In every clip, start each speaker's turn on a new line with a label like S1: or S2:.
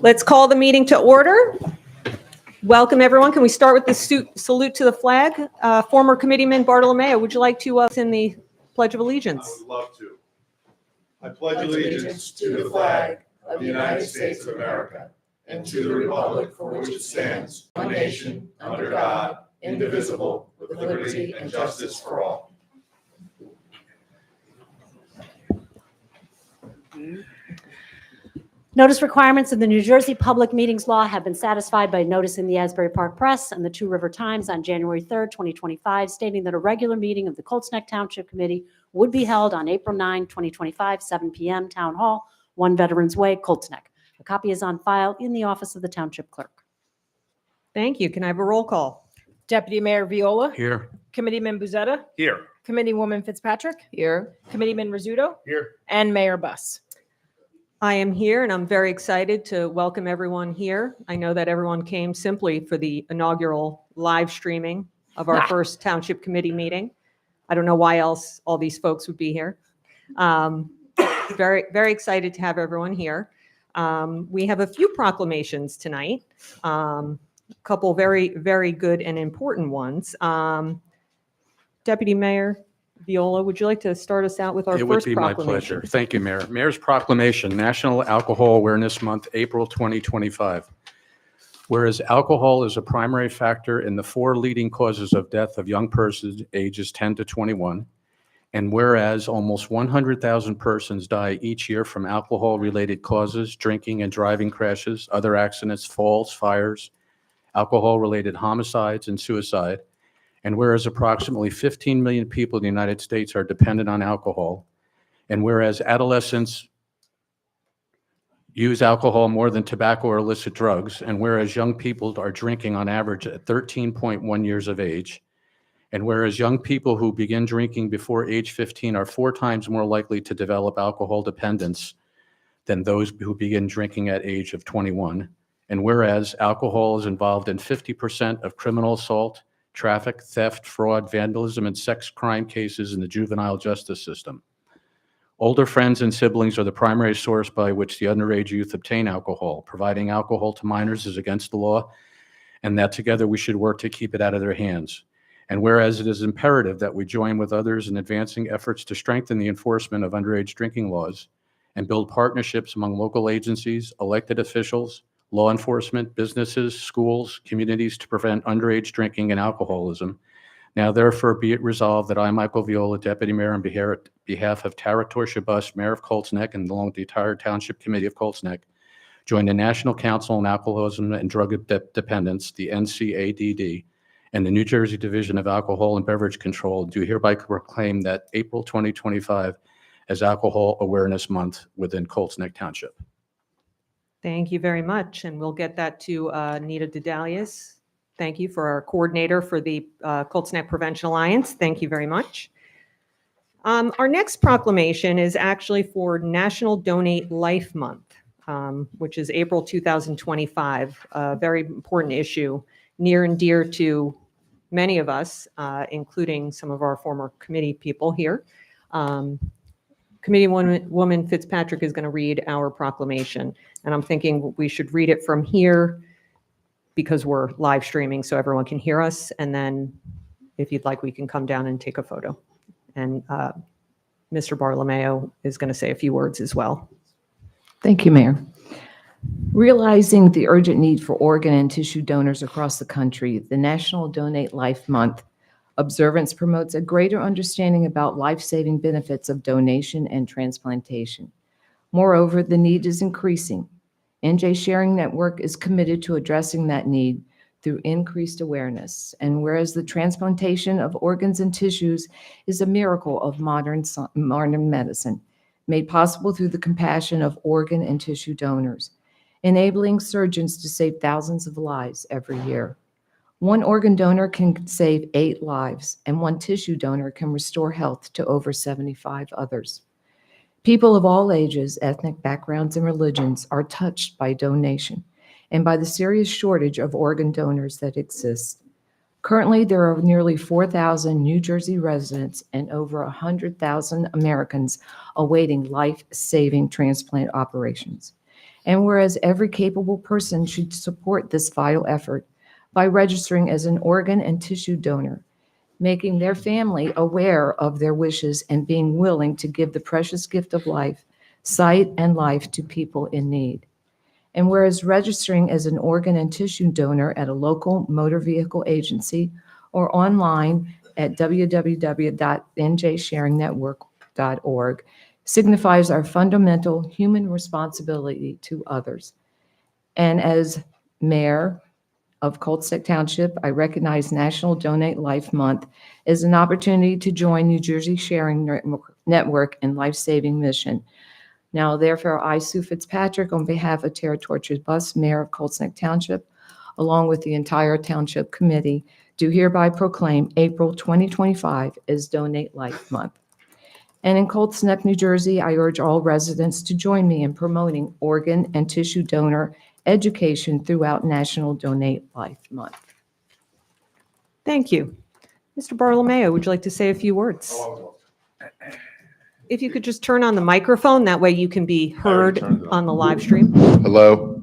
S1: Let's call the meeting to order. Welcome, everyone. Can we start with the salute to the flag? Former Committeeman Bartolomeo, would you like to sing the Pledge of Allegiance?
S2: I would love to. I pledge allegiance to the flag of the United States of America and to the republic for which it stands, one nation, under God, indivisible, with liberty and justice for all.
S3: Notice requirements of the New Jersey Public Meetings Law have been satisfied by notice in the Asbury Park Press and the Two River Times on January 3rd, 2025, stating that a regular meeting of the Colts Neck Township Committee would be held on April 9, 2025, 7 p.m., Town Hall, 1 Veterans Way, Colts Neck. A copy is on file in the office of the Township Clerk.
S1: Thank you. Can I have a roll call?
S4: Deputy Mayor Viola.
S5: Here.
S4: Committeeman Buzetta.
S5: Here.
S4: Committeewoman Fitzpatrick.
S6: Here.
S4: Committeeman Rizzuto.
S5: Here.
S4: And Mayor Buss.
S1: I am here, and I'm very excited to welcome everyone here. I know that everyone came simply for the inaugural live streaming of our first Township Committee meeting. I don't know why else all these folks would be here. Very, very excited to have everyone here. We have a few proclamations tonight, a couple very, very good and important ones. Deputy Mayor Viola, would you like to start us out with our first proclamation?
S5: It would be my pleasure. Thank you, Mayor. Mayor's Proclamation, National Alcohol Awareness Month, April 2025. Whereas alcohol is a primary factor in the 4 leading causes of death of young persons ages 10 to 21, and whereas almost 100,000 persons die each year from alcohol-related causes, drinking and driving crashes, other accidents, falls, fires, alcohol-related homicides, and suicide, and whereas approximately 15 million people in the United States are dependent on alcohol, and whereas adolescents use alcohol more than tobacco or illicit drugs, and whereas young people are drinking on average at 13.1 years of age, and whereas young people who begin drinking before age 15 are 4 times more likely to develop alcohol dependence than those who begin drinking at age of 21, and whereas alcohol is involved in 50% of criminal assault, traffic, theft, fraud, vandalism, and sex crime cases in the juvenile justice system. Older friends and siblings are the primary source by which the underage youth obtain alcohol. Providing alcohol to minors is against the law, and that together we should work to keep it out of their hands. And whereas it is imperative that we join with others in advancing efforts to strengthen the enforcement of underage drinking laws and build partnerships among local agencies, elected officials, law enforcement, businesses, schools, communities to prevent underage drinking and alcoholism. Now, therefore, be it resolved that I, Michael Viola, Deputy Mayor, on behalf of Tara Torsha Buss, Mayor of Colts Neck, and along with the entire Township Committee of Colts Neck, join the National Council on Alcoholism and Drug Dependence, the NCADD, and the New Jersey Division of Alcohol and Beverage Control, do hereby proclaim that April 2025 as Alcohol Awareness Month within Colts Neck Township.
S1: Thank you very much, and we'll get that to Nita Dedalius. Thank you for our coordinator for the Colts Neck Prevention Alliance. Thank you very much. Our next proclamation is actually for National Donate Life Month, which is April 2025, a very important issue, near and dear to many of us, including some of our former committee people here. Committeewoman Fitzpatrick is going to read our proclamation, and I'm thinking we should read it from here because we're live streaming so everyone can hear us, and then if you'd like, we can come down and take a photo. And Mr. Bartolomeo is going to say a few words as well.
S6: Thank you, Mayor. Realizing the urgent need for organ and tissue donors across the country, the National Donate Life Month observance promotes a greater understanding about life-saving benefits of donation and transplantation. Moreover, the need is increasing. NJ Sharing Network is committed to addressing that need through increased awareness. And whereas the transplantation of organs and tissues is a miracle of modern medicine, made possible through the compassion of organ and tissue donors, enabling surgeons to save thousands of lives every year. One organ donor can save 8 lives, and one tissue donor can restore health to over 75 others. People of all ages, ethnic backgrounds, and religions are touched by donation and by the serious shortage of organ donors that exists. Currently, there are nearly 4,000 New Jersey residents and over 100,000 Americans awaiting life-saving transplant operations. And whereas every capable person should support this vital effort by registering as an organ and tissue donor, making their family aware of their wishes and being willing to give the precious gift of life, sight, and life to people in need. And whereas registering as an organ and tissue donor at a local motor vehicle agency or online at www.njsharingnetwork.org signifies our fundamental human responsibility to others. And as mayor of Colts Neck Township, I recognize National Donate Life Month as an opportunity to join New Jersey Sharing Network and life-saving mission. Now, therefore, I, Sue Fitzpatrick, on behalf of Tara Torches Bus, Mayor of Colts Neck Township, along with the entire Township Committee, do hereby proclaim April 2025 as Donate Life Month. And in Colts Neck, New Jersey, I urge all residents to join me in promoting organ and tissue donor education throughout National Donate Life Month.
S1: Thank you. Mr. Bartolomeo, would you like to say a few words? If you could just turn on the microphone, that way you can be heard
S2: turned it
S1: on the live stream.
S2: Hello?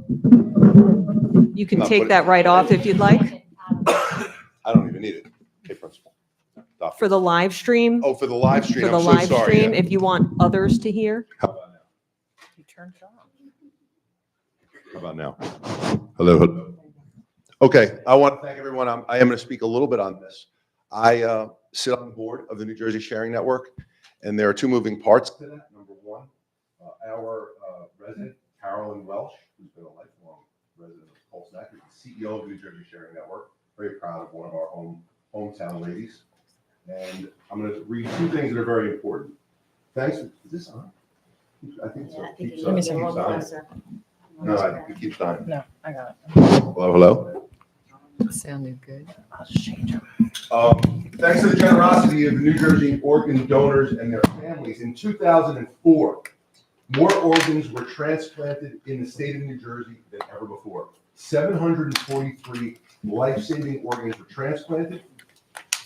S1: You can
S2: Not
S1: take
S2: put-
S1: that right off if you'd like.
S2: I don't even need it. Okay, Principal. Stop.
S1: For the live stream,
S2: Oh, for the live stream,
S1: for the
S2: I'm so
S1: live
S2: sorry.
S1: stream,
S2: Yeah.
S1: if you want others to hear.
S2: How about now? Hello. Okay, I want to thank everyone. I am going to speak a little bit on this. I sit on the board of the New Jersey Sharing Network, and there are two moving parts to that. Number one, our resident, Carolyn Welsh, who's been a lifelong resident of Colts Neck, is the CEO of New Jersey Sharing Network. Very proud of one of our hometown ladies. And I'm going to read two things that are very important. Thanks. Is this on? I think so. Keeps on. Keeps on. No, it keeps on.
S4: No, I got it.
S2: Hello, hello.
S6: Sounded good.
S4: I'll just change them.
S2: Thanks to the generosity of the New Jersey organ donors and their families, in 2004, more organs were transplanted in the state of New Jersey than ever before. 743 life-saving organs were transplanted,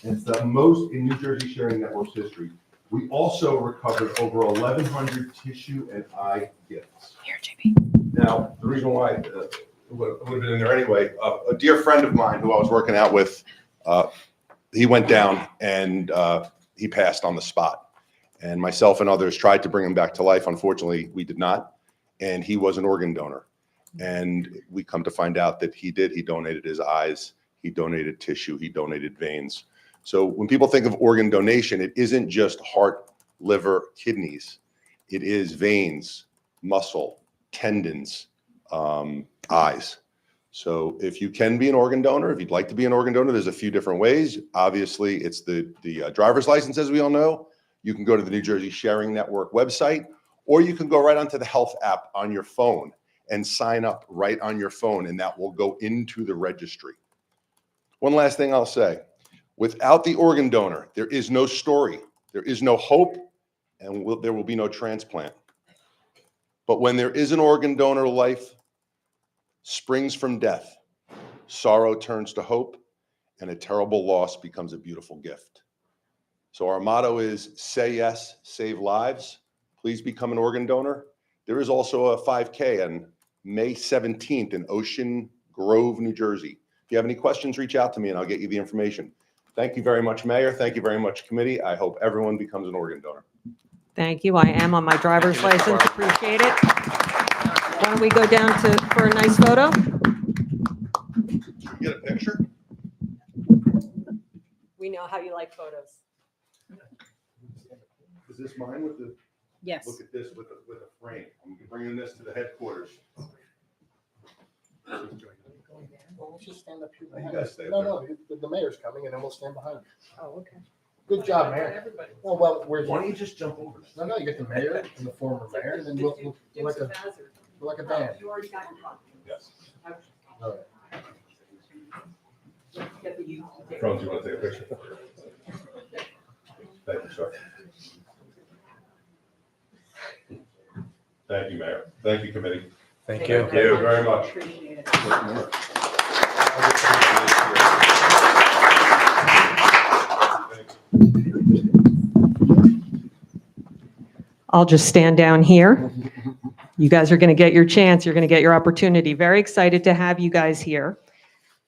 S2: and it's the most in New Jersey Sharing Network's history. We also recovered over 1,100 tissue and eye gifts.
S4: Here, JP.
S2: Now, the reason why it would have been in there anyway, a dear friend of mine who I was working out with, he went down and he passed on the spot. And myself and others tried to bring him back to life. Unfortunately, we did not. And he was an organ donor. And we come to find out that he did. He donated his eyes, he donated tissue, he donated veins. So when people think of organ donation, it isn't just heart, liver, kidneys. It is veins, muscle, tendons, eyes. So if you can be an organ donor, if you'd like to be an organ donor, there's a few different ways. Obviously, it's the driver's license, as we all know. You can go to the New Jersey Sharing Network website, or you can go right onto the health app on your phone and sign up right on your phone, and that will go into the registry. One last thing I'll say. Without the organ donor, there is no story, there is no hope, and there will be no transplant. But when there is an organ donor, life springs from death, sorrow turns to hope, and a terrible loss becomes a beautiful gift. So our motto is say yes, save lives. Please become an organ donor. There is also a 5K on May 17th in Ocean Grove, New Jersey. If you have any questions, reach out to me and I'll get you the information. Thank you very much, Mayor. Thank you very much, committee. I hope everyone becomes an organ donor.
S1: Thank you. I am on my driver's license. Appreciate it. Why don't we go down for a nice photo?
S2: Should we get a picture?
S1: We know how you like photos.
S2: Is this mine with the,
S4: Yes.
S2: look at this with a frame. I'm bringing this to the headquarters.
S7: Well, let's just stand up here.
S2: You
S7: behind
S2: guys
S7: us.
S2: stay
S7: No,
S2: up
S7: no, the mayor's coming and then we'll stand behind him.
S1: Oh, okay.
S7: Good job, Mayor. Well, where's,
S2: Why don't you just jump over this?
S7: no, you get the mayor and the former mayor and then we'll like a band.
S2: Yes.
S7: All right.
S2: Franz, you want to take a picture? Thank you, sir. Thank you, Mayor. Thank you, committee.
S5: Thank you.
S2: Thank you very much.
S1: I'll just stand down here. You guys are going to get your chance. You're going to get your opportunity. Very excited to have you guys here.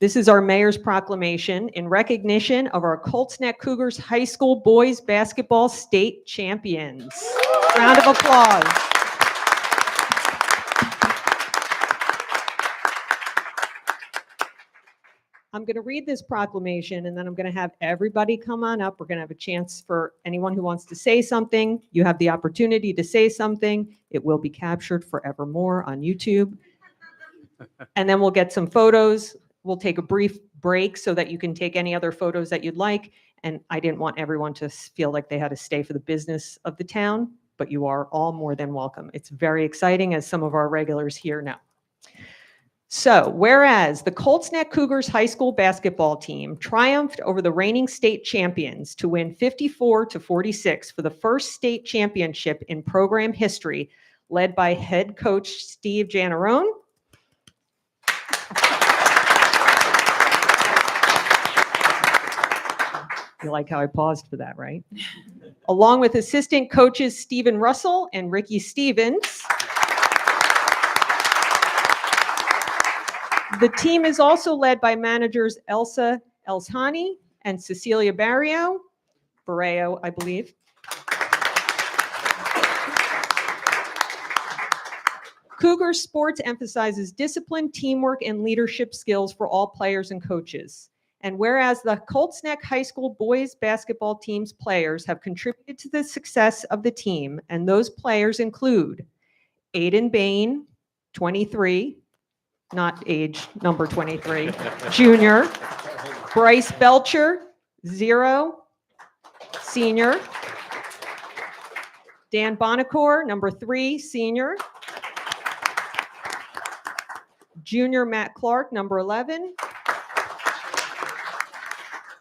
S1: This is our mayor's proclamation in recognition of our Colts Neck Cougars High School boys basketball state champions. Round of applause. I'm going to read this proclamation and then I'm going to have everybody come on up. We're going to have a chance for anyone who wants to say something. You have the opportunity to say something. It will be captured forevermore on YouTube. And then we'll get some photos. We'll take a brief break so that you can take any other photos that you'd like. And I didn't want everyone to feel like they had to stay for the business of the town, but you are all more than welcome. It's very exciting, as some of our regulars here know. So, whereas the Colts Neck Cougars High School basketball team triumphed over the reigning state champions to win 54-46 for the first state championship in program history, led by head coach Steve Janarone. You like how I paused for that, right? Along with assistant coaches Stephen Russell and Ricky Stevens. The team is also led by managers Elsa Elshani and Cecilia Barrio, I believe. Cougar Sports emphasizes discipline, teamwork, and leadership skills for all players and coaches. And whereas the Colts Neck High School boys basketball team's players have contributed to the success of the team, and those players include Aiden Bain, 23, not age number 23, junior. Bryce Belcher, 0, senior. Dan Bonacore, number 3, senior. Junior Matt Clark, number 11.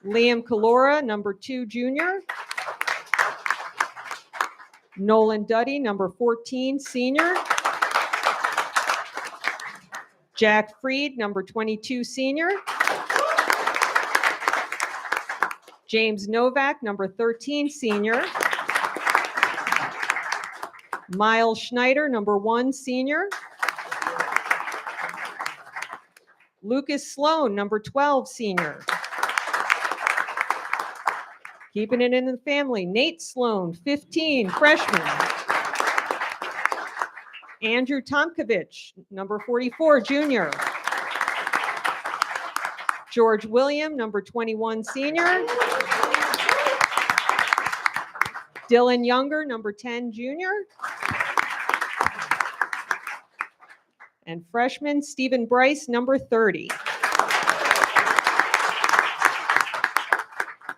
S1: Liam Kalora, number 2, junior. Nolan Duddy, number 14, senior. Jack Freed, number 22, senior. James Novak, number 13, senior. Miles Schneider, number 1, senior. Lucas Sloan, number 12, senior. Keeping it in the family, Nate Sloan, 15, freshman. Andrew Tomkovich, number 44, junior. George William, number 21, senior. Dylan Younger, number 10, junior. And freshman Stephen Bryce, number 30.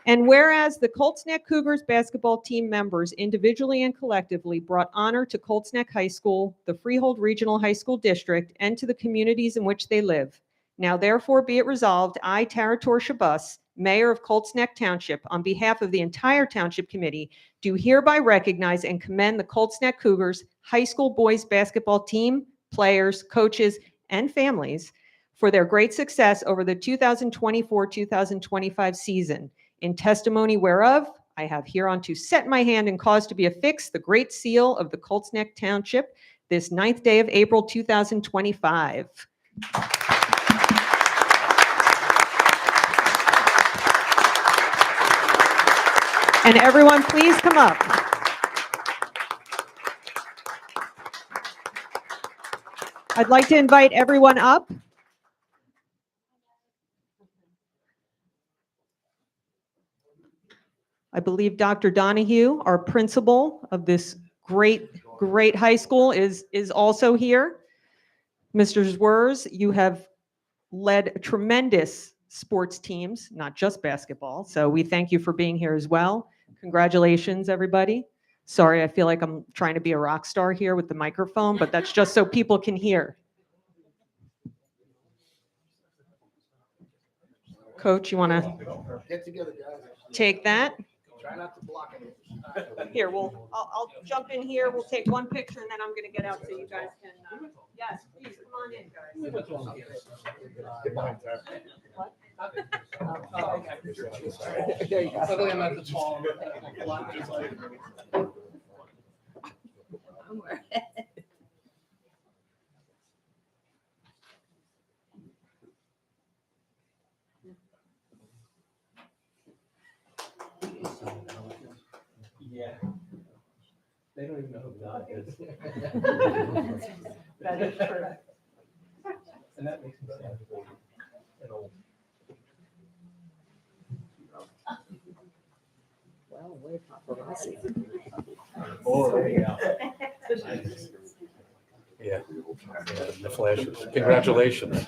S1: And whereas the Colts Neck Cougars basketball team members individually and collectively brought honor to Colts Neck High School, the Freehold Regional High School District, and to the communities in which they live. Now therefore be it resolved, I, Tara Torshabus, Mayor of Colts Neck Township, on behalf of the entire Township Committee, do hereby recognize and commend the Colts Neck Cougars High School boys basketball team, players, coaches, and families for their great success over the 2024-2025 season. In testimony whereof, I have hereunto set my hand and caused to be affixed the Great Seal of the Colts Neck Township this 9th day of April 2025. And everyone, please come up. I'd like to invite everyone up. I believe Dr. Donahue, our principal of this great high school, is also here. Mr. Zwers, you have led tremendous sports teams, not just basketball. So we thank you for being here as well. Congratulations, everybody. Sorry, I feel like I'm trying to be a rock star here with the microphone, but that's just so people can hear. Coach, you want to
S7: Get together, guys.
S1: take that?
S7: Try not to block it.
S1: Here, I'll jump in here. We'll take one picture and then I'm going to get out so you guys can. Yes, please come on in, guys.
S7: Get behind Tara.
S1: What? There you go.
S7: Luckily, I'm at the tall. Yeah. They don't even know who God is.
S1: That is true.
S7: And that makes me sad. And old.
S6: Well, way paparazzi.
S7: Oh, there you go.
S5: Yeah. The flashes. Congratulations.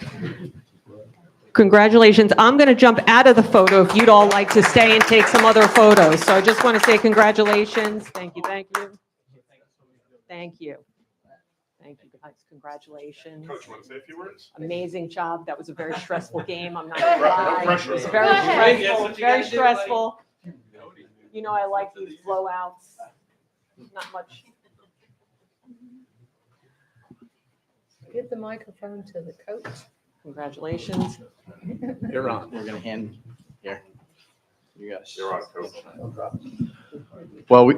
S1: Congratulations. I'm going to jump out of the photo if you'd all like to stay and take some other photos. So I just want to say congratulations. Thank you. Thank you. Thank you. Thank you, guys. Congratulations.
S2: Coach, want to say a few words?
S1: Amazing job. That was a very stressful game. I'm not going to lie. It
S2: pressure.
S1: was very
S2: Go ahead.
S1: stressful. Very stressful. You know, I like these blowouts. Not much.
S6: Give the microphone to the coach.
S1: Congratulations.
S5: You're on.
S8: We're gonna hand here. You guys.
S2: You're on, Coach.
S8: Well,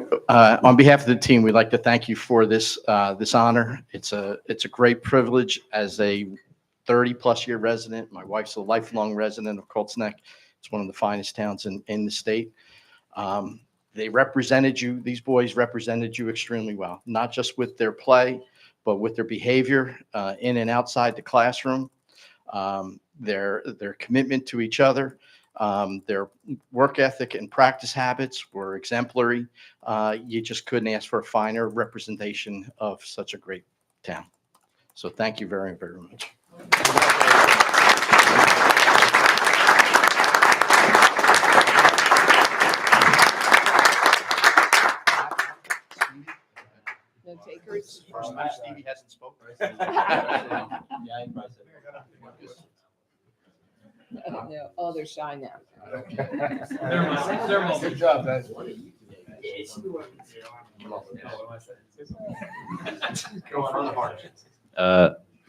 S8: on behalf of the team, we'd like to thank you for this honor. It's a great privilege as a 30-plus year resident. My wife's a lifelong resident of Colts Neck. It's one of the finest towns in the state. They represented you. These boys represented you extremely well, not just with their play, but with their behavior in and outside the classroom. Their commitment to each other, their work ethic and practice habits were exemplary. You just couldn't ask for a finer representation of such a great town. So thank you very, very much.
S6: No takers?
S8: First time Stevie hasn't spoken.
S6: No, oh, they're shy now.
S7: Good job, guys.
S8: Go for the heart.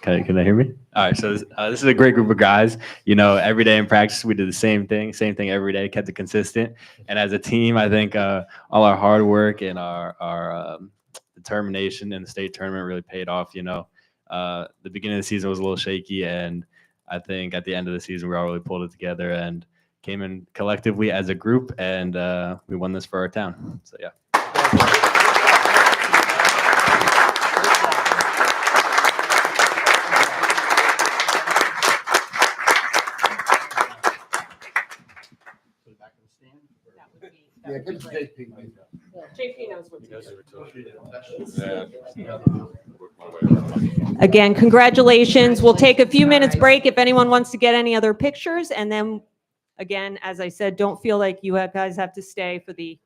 S9: Can they hear me? All right. So this is a great group of guys. You know, every day in practice, we did the same thing every day, kept it consistent. And as a team, I think all our hard work and our determination in the state tournament really paid off. You know, the beginning of the season was a little shaky, and I think at the end of the season, we all really pulled it together and came in collectively as a group, and we won this for our town. So, yeah.
S7: Yeah, give it to JP.
S1: JP knows what to do. Again, congratulations. We'll take a few minutes break if anyone wants to get any other pictures. And then, again, as I said, don't feel like you guys have to stay for the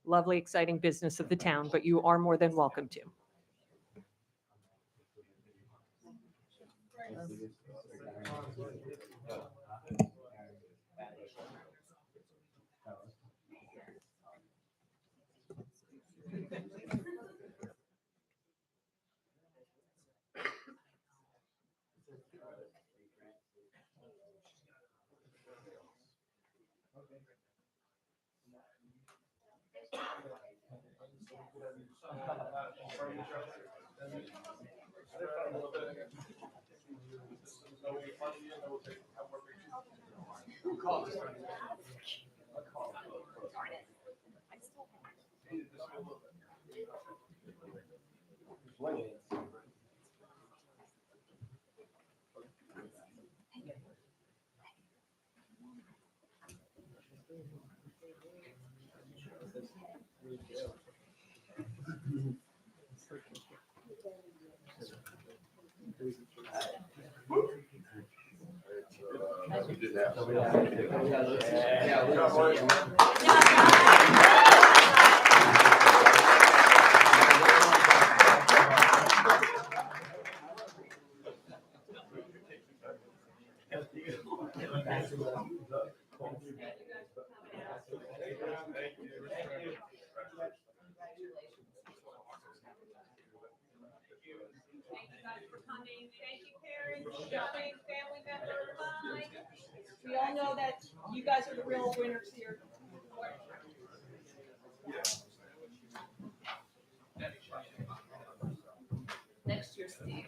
S1: lovely, exciting business of the town, but you are more than welcome to. Thank you, guys, for coming. Thank you, parents, showing, family members. Bye. We all know that you guys are the real winners here. Next year, Steve.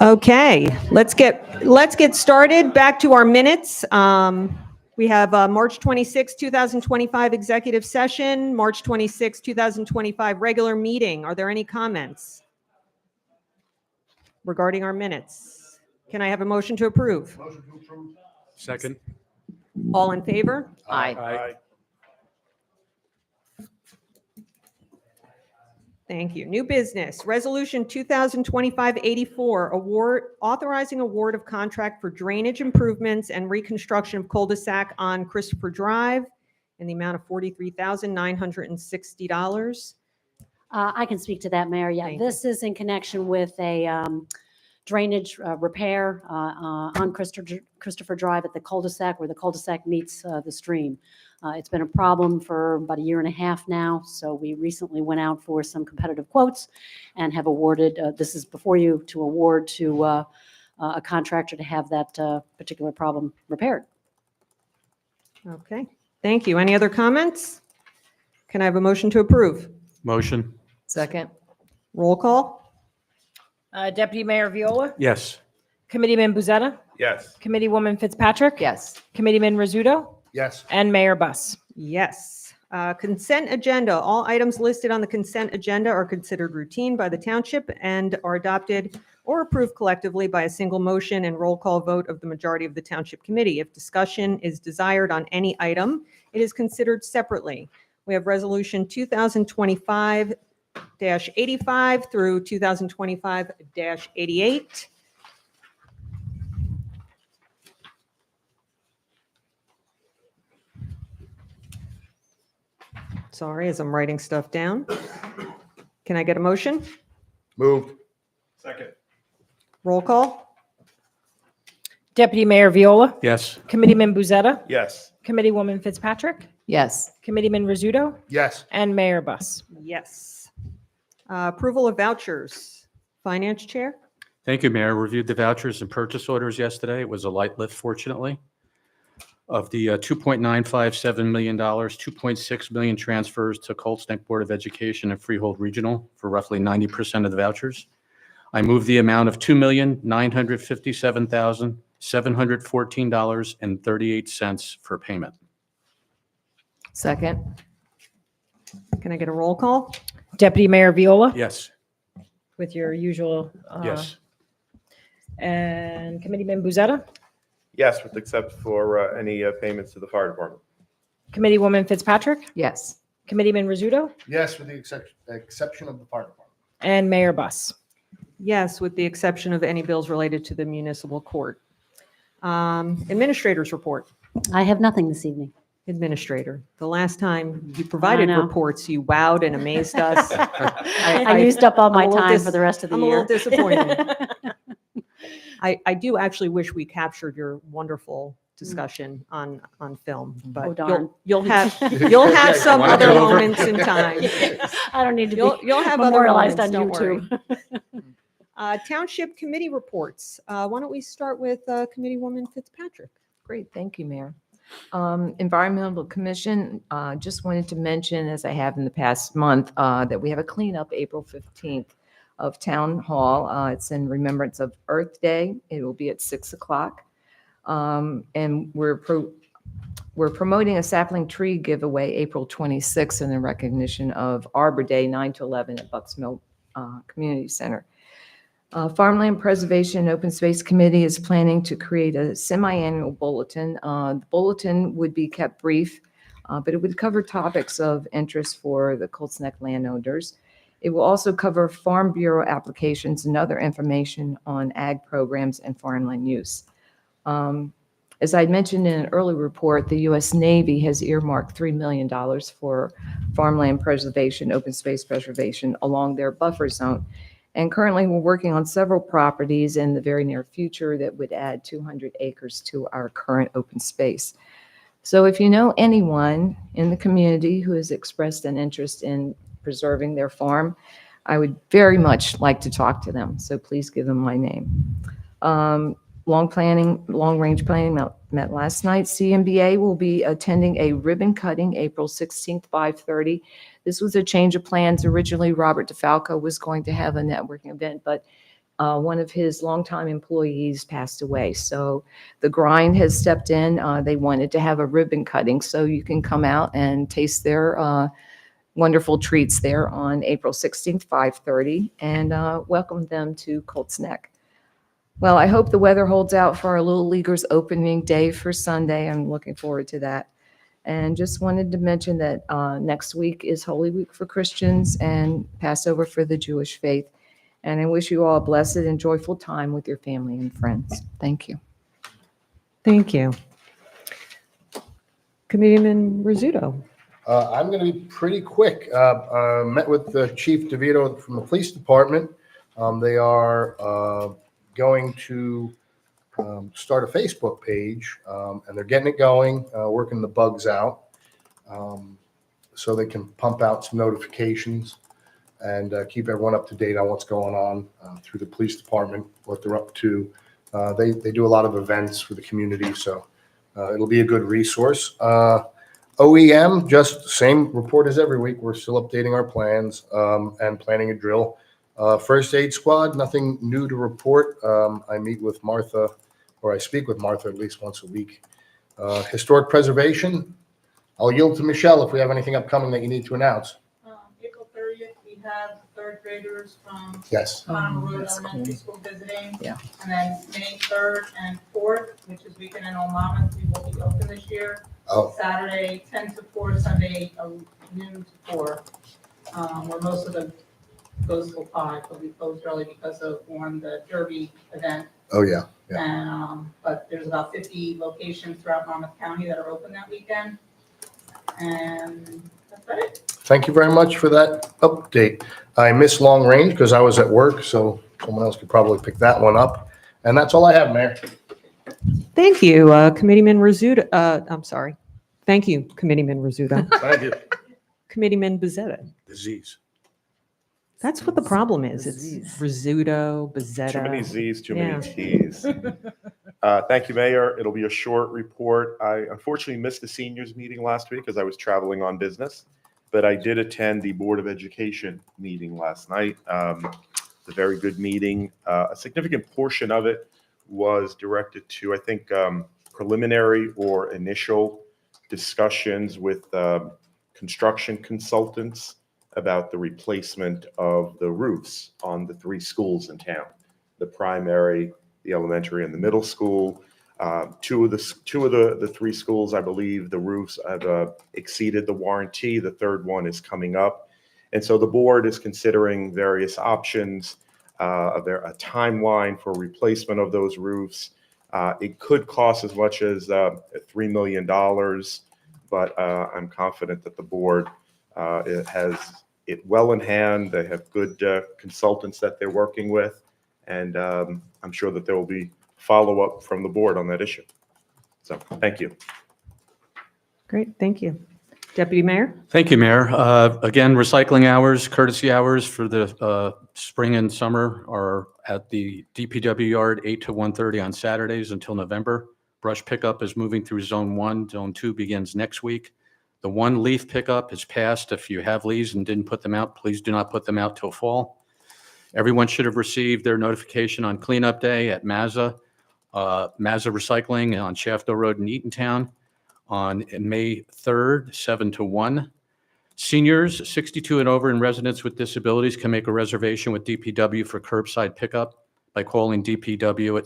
S1: Okay, let's get started. Back to our minutes. We have March 26, 2025 executive session, March 26, 2025 regular meeting. Are there any comments regarding our minutes? Can I have a motion to approve?
S7: Motion to approve.
S5: Second.
S1: All in favor?
S6: Aye.
S1: Thank you. New business, Resolution 2025-84, award, authorizing award of contract for drainage improvements and reconstruction of cul-de-sac on Christopher Drive in the amount of $43,960.
S3: I can speak to that, Mayor. Yeah,
S1: Thank you.
S3: this is in connection with a drainage repair on Christopher Drive at the cul-de-sac where the cul-de-sac meets the stream. It's been a problem for about a year and a half now, so we recently went out for some competitive quotes and have awarded, this is before you, to award to a contractor to have that particular problem repaired.
S1: Okay, thank you. Any other comments? Can I have a motion to approve?
S5: Motion.
S6: Second.
S1: Roll call?
S4: Deputy Mayor Viola,
S5: Yes.
S4: Committeeman Buzetta,
S2: Yes.
S4: Committeewoman Fitzpatrick,
S6: Yes.
S4: Committeeman Rizzuto,
S7: Yes.
S4: and Mayor Buss.
S1: Yes. Consent agenda. All items listed on the consent agenda are considered routine by the township and are adopted or approved collectively by a single motion and roll call vote of the majority of the township committee. If discussion is desired on any item, it is considered separately. We have Resolution 2025-85 through 2025-88. Sorry, as I'm writing stuff down. Can I get a motion?
S2: Moved. Second.
S1: Roll call?
S4: Deputy Mayor Viola,
S5: Yes.
S4: Committeeman Buzetta,
S2: Yes.
S4: Committeewoman Fitzpatrick,
S6: Yes.
S4: Committeeman Rizzuto,
S7: Yes.
S4: and Mayor Buss.
S1: Yes. Approval of vouchers. Finance Chair?
S5: Thank you, Mayor. Reviewed the vouchers and purchase orders yesterday. It was a light lift, fortunately. Of the $2.957 million, $2.6 million transfers to Colts Neck Board of Education and Freehold Regional for roughly 90% of the vouchers. I move the amount of $2,957,714.38 for payment.
S6: Second.
S1: Can I get a roll call?
S4: Deputy Mayor Viola,
S5: Yes.
S4: with your usual.
S5: Yes.
S4: And Committeeman Buzetta,
S2: Yes, with except for any payments to the fire department.
S4: Committeewoman Fitzpatrick,
S6: Yes.
S4: Committeeman Rizzuto,
S7: Yes, with the exception of the fire department.
S4: and Mayor Buss.
S1: Yes, with the exception of any bills related to the municipal court. Administrators report.
S3: I have nothing this evening.
S1: Administrator, the last time you provided
S3: know.
S1: reports, you wowed and amazed us.
S3: I used up all
S1: I'm
S3: my
S1: a little
S3: time for the rest of the
S1: I'm a
S3: year.
S1: little disappointed. I do actually wish we captured your wonderful discussion on film,
S3: Oh,
S1: but
S3: darn.
S1: you'll have some
S5: Wanna
S1: other
S5: go over?
S1: moments in time.
S3: I don't need to
S1: You'll
S3: be
S1: have other
S3: memorialized on
S1: moments, don't worry.
S3: YouTube.
S1: Township committee reports. Why don't we start with Committeewoman Fitzpatrick?
S6: Great, thank you, Mayor. Environmental Commission, just wanted to mention, as I have in the past month, that we have a cleanup April 15th of Town Hall. It's in remembrance of Earth Day. It will be at 6 o'clock. And we're promoting a sapling tree giveaway April 26th in the recognition of Arbor Day, 9 to 11 at Bucks Mill Community Center. Farmland Preservation and Open Space Committee is planning to create a semi-annual bulletin. The bulletin would be kept brief, but it would cover topics of interest for the Colts Neck landowners. It will also cover Farm Bureau applications and other information on ag programs and farmland use. As I mentioned in an early report, the U.S. Navy has earmarked $3 million for farmland preservation, open space preservation along their buffer zone. And currently, we're working on several properties in the very near future that would add 200 acres to our current open space. So if you know anyone in the community who has expressed an interest in preserving their farm, I would very much like to talk to them. So please give them my name. Long-range planning met last night. CMBA will be attending a ribbon cutting April 16th, 5:30. This was a change of plans. Originally, Robert DeFalco was going to have a networking event, but one of his longtime employees passed away. So the grind has stepped in. They wanted to have a ribbon cutting, so you can come out and taste their wonderful treats there on April 16th, 5:30, and welcome them to Colts Neck. Well, I hope the weather holds out for our Little Leaguers opening day for Sunday. I'm looking forward to that. And just wanted to mention that next week is Holy Week for Christians and Passover for the Jewish faith. And I wish you all a blessed and joyful time with your family and friends. Thank you.
S1: Thank you. Committeeman Rizzuto.
S7: I'm going to be pretty quick. Met with Chief DeVito from the police department. They are going to start a Facebook page, and they're getting it going, working the bugs out, so they can pump out some notifications and keep everyone up to date on what's going on through the police department, what they're up to. They do a lot of events for the community, so it'll be a good resource. OEM, just the same report as every week. We're still updating our plans and planning a drill. First aid squad, nothing new to report. I meet with Martha, or I speak with Martha at least once a week. Historic preservation, I'll yield to Michelle if we have anything upcoming that you need to announce.
S10: April 30th, we have third graders from
S7: Yes.
S10: Conroe Road
S6: that's
S10: Elementary School visiting.
S6: Yeah.
S10: And then May 3rd and 4th, which is weekend in Old Monmouth, we will be open this year.
S7: Oh.
S10: Saturday 10 to 4, Sunday noon to 4, where most of the goes till 5, but we closed early because of the Derby event.
S7: Oh, yeah.
S10: And, but there's about 50 locations throughout Monmouth County that are open that weekend. And that's it.
S7: Thank you very much for that update. I missed long range because I was at work, so someone else could probably pick that one up. And that's all I have, Mayor.
S1: Thank you, Committeeman Rizzuto. I'm sorry. Thank you, Committeeman Rizzuto.
S2: Thank you.
S1: Committeeman Bezzetta.
S2: Disease.
S1: That's what the problem is. It's Rizzuto, Bezzetta.
S11: Too many Z's, too
S1: Yeah.
S11: many T's. Thank you, Mayor. It'll be a short report. I unfortunately missed the seniors meeting last week because I was traveling on business, but I did attend the Board of Education meeting last night. It's a very good meeting. A significant portion of it was directed to, I think, preliminary or initial discussions with construction consultants about the replacement of the roofs on the 3 schools in town, the primary, the elementary, and the middle school. Two of the 3 schools, I believe, the roofs have exceeded the warranty. The third one is coming up. And so the board is considering various options, a timeline for replacement of those roofs. It could cost as much as $3 million, but I'm confident that the board it has it well in hand. They have good consultants that they're working with, and I'm sure that there will be follow-up from the board on that issue. So thank you.
S1: Great, thank you. Deputy Mayor?
S5: Thank you, Mayor. Again, recycling hours, courtesy hours for the spring and summer are at the DPW yard 8 to 1:30 on Saturdays until November. Brush pickup is moving through Zone 1. Zone 2 begins next week. The 1 leaf pickup is passed. If you have leaves and didn't put them out, please do not put them out till fall. Everyone should have received their notification on cleanup day at Mazza Recycling on Shafto Road in Eatontown on May 3rd, 7 to 1. Seniors 62 and over and residents with disabilities can make a reservation with DPW for curbside pickup by calling DPW at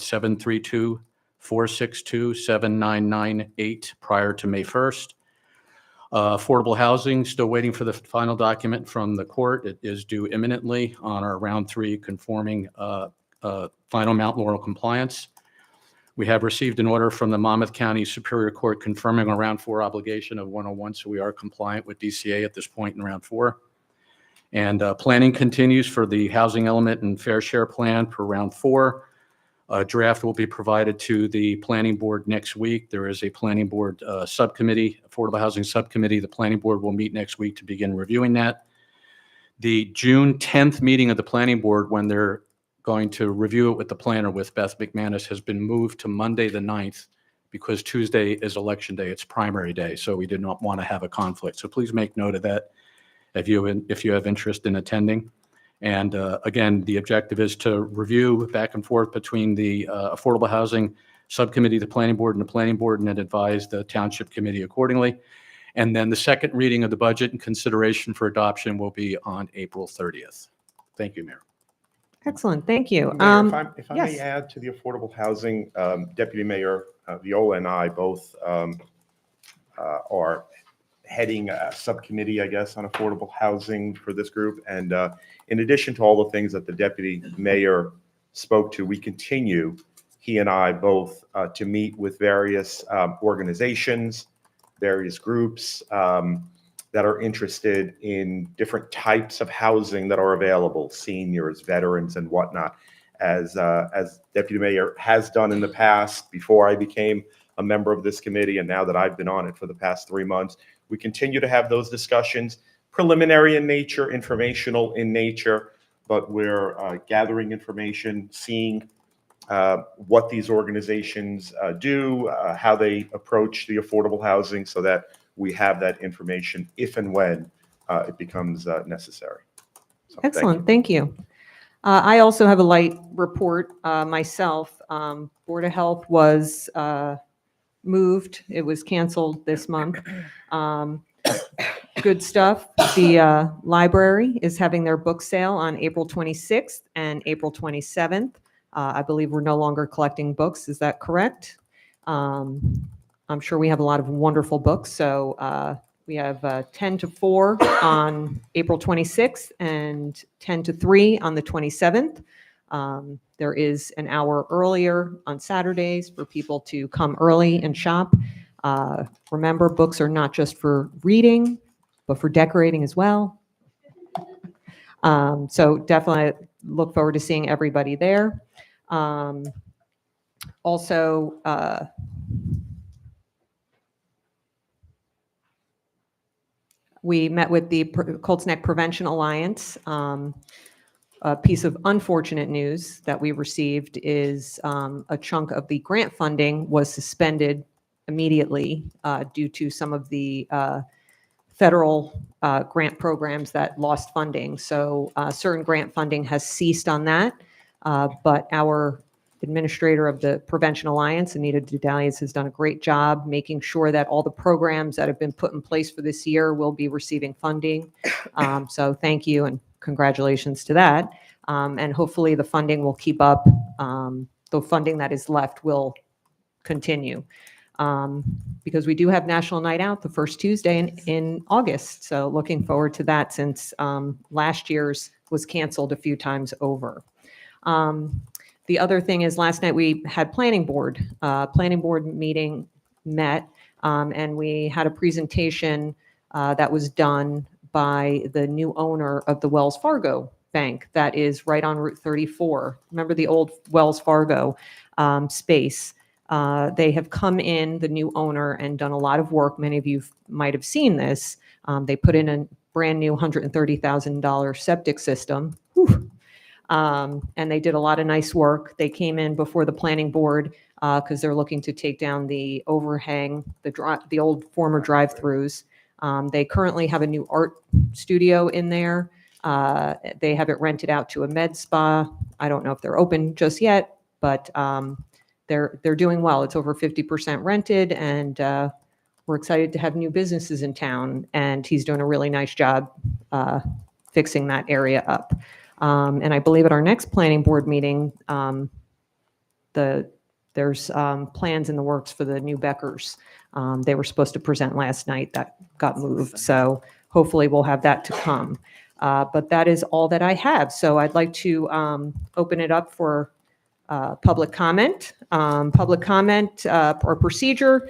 S5: 732-462-7998 prior to May 1st. Affordable housing, still waiting for the final document from the court. It is due imminently on our round 3 conforming final Mount Laurel compliance. We have received an order from the Monmouth County Superior Court confirming a round 4 obligation of 101, so we are compliant with DCA at this point in round 4. And planning continues for the housing element and fair share plan for round 4. A draft will be provided to the planning board next week. There is a planning board subcommittee, affordable housing subcommittee. The planning board will meet next week to begin reviewing that. The June 10th meeting of the planning board, when they're going to review it with the planner with Beth McManus, has been moved to Monday the 9th because Tuesday is election day. It's primary day, so we did not want to have a conflict. So please make note of that if you have interest in attending. And again, the objective is to review back and forth between the Affordable Housing Subcommittee, the Planning Board, and then advise the Township Committee accordingly. And then the second reading of the budget and consideration for adoption will be on April 30th. Thank you, Mayor.
S1: Excellent, thank you.
S11: Mayor, if I
S1: yes.
S11: may add to the affordable housing, Deputy Mayor Viola and I both are heading a subcommittee, I guess, on affordable housing for this group. And in addition to all the things that the Deputy Mayor spoke to, we continue, he and I both, to meet with various organizations, various groups that are interested in different types of housing that are available, seniors, veterans, and whatnot. As Deputy Mayor has done in the past, before I became a member of this committee, and now that I've been on it for the past 3 months, we continue to have those discussions, preliminary in nature, informational in nature, but we're gathering information, seeing what these organizations do, how they approach the affordable housing, so that we have that information if and when it becomes necessary. So,
S1: Excellent, thank you. I also have a light report myself. Board of Health was moved. It was canceled this month. Good stuff. The library is having their book sale on April 26th and April 27th. I believe we're no longer collecting books. Is that correct? I'm sure we have a lot of wonderful books. So we have 10 to 4 on April 26th and 10 to 3 on the 27th. There is an hour earlier on Saturdays for people to come early and shop. Remember, books are not just for reading, but for decorating as well. So definitely look forward to seeing everybody there. Also, we met with the Colts Neck Prevention Alliance. A piece of unfortunate news that we received is a chunk of the grant funding was suspended immediately due to some of the federal grant programs that lost funding. So certain grant funding has ceased on that, but our administrator of the Prevention Alliance, Anita Dudalias, has done a great job making sure that all the programs that have been put in place for this year will be receiving funding. So thank you and congratulations to that. And hopefully the funding will keep up. The funding that is left will continue. Because we do have National Night Out the first Tuesday in August. So looking forward to that since last year's was canceled a few times over. The other thing is last night we had planning board meeting met, and we had a presentation that was done by the new owner of the Wells Fargo Bank that is right on Route 34. Remember the old Wells Fargo space? They have come in, the new owner, and done a lot of work. Many of you might have seen this. They put in a brand new $130,000 septic system. Whew. And they did a lot of nice work. They came in before the planning board because they're looking to take down the overhang, the old former drive-throughs. They currently have a new art studio in there. They have it rented out to a med spa. I don't know if they're open just yet, but they're doing well. It's over 50% rented, and We're excited to have new businesses in town, and he's doing a really nice job fixing that area up. And I believe at our next planning board meeting, there's plans in the works for the new Beckers. They were supposed to present last night. That got moved. So hopefully we'll have that to come. But that is all that I have. So I'd like to open it up for public comment. Public comment or procedure.